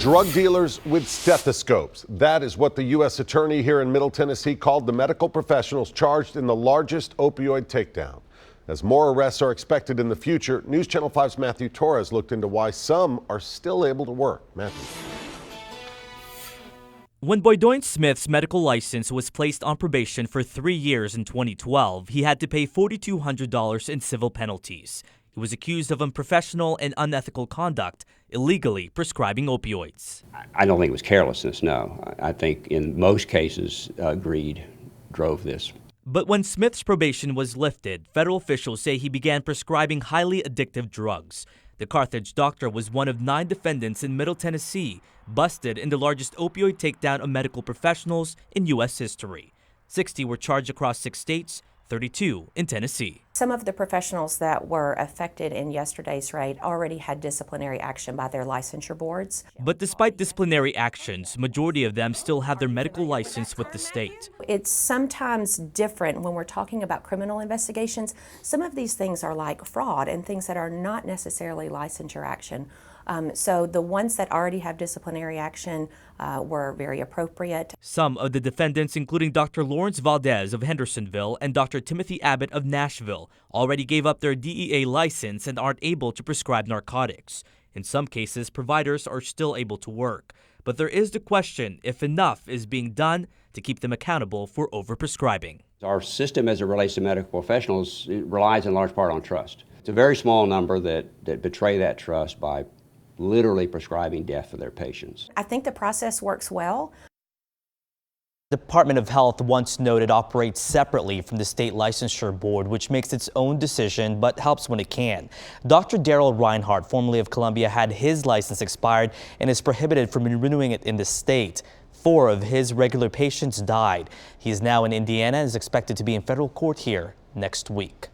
Drug dealers with stethoscopes. That is what the U.S. attorney here in Middle Tennessee called the medical professionals charged in the largest opioid takedown. As more arrests are expected in the future, News Channel 5's Matthew Torres looked into why some are still able to work. Matthew. When Boydoin Smith's medical license was placed on probation for 3 years in 2012, he had to pay $4,200 in civil penalties. He was accused of unprofessional and unethical conduct, illegally prescribing opioids. I don't think it was carelessness, no. I think in most cases, greed drove this. But when Smith's probation was lifted, federal officials say he began prescribing highly addictive drugs. The Carthage doctor was one of 9 defendants in Middle Tennessee, busted in the largest opioid takedown of medical professionals in U.S. history. 60 were charged across 6 states, 32 in Tennessee. Some of the professionals that were affected in yesterday's raid already had disciplinary action by their licensure boards. But despite disciplinary actions, majority of them still have their medical license with the state. It's sometimes different when we're talking about criminal investigations. Some of these things are like fraud and things that are not necessarily licensure action. So the ones that already have disciplinary action were very appropriate. Some of the defendants, including Dr. Lawrence Valdez of Hendersonville and Dr. Timothy Abbott of Nashville, already gave up their DEA license and aren't able to prescribe narcotics. In some cases, providers are still able to work. But there is the question if enough is being done to keep them accountable for overprescribing. Our system as it relates to medical professionals, it relies in large part on trust. It's a very small number that betray that trust by literally prescribing death for their patients. I think the process works well. The Department of Health once noted operates separately from the state licensure board, which makes its own decision but helps when it can. Dr. Daryl Reinhardt, formerly of Columbia, had his license expired and is prohibited from renewing it in the state. 4 of his regular patients died. He is now in Indiana and is expected to be in federal court here next week.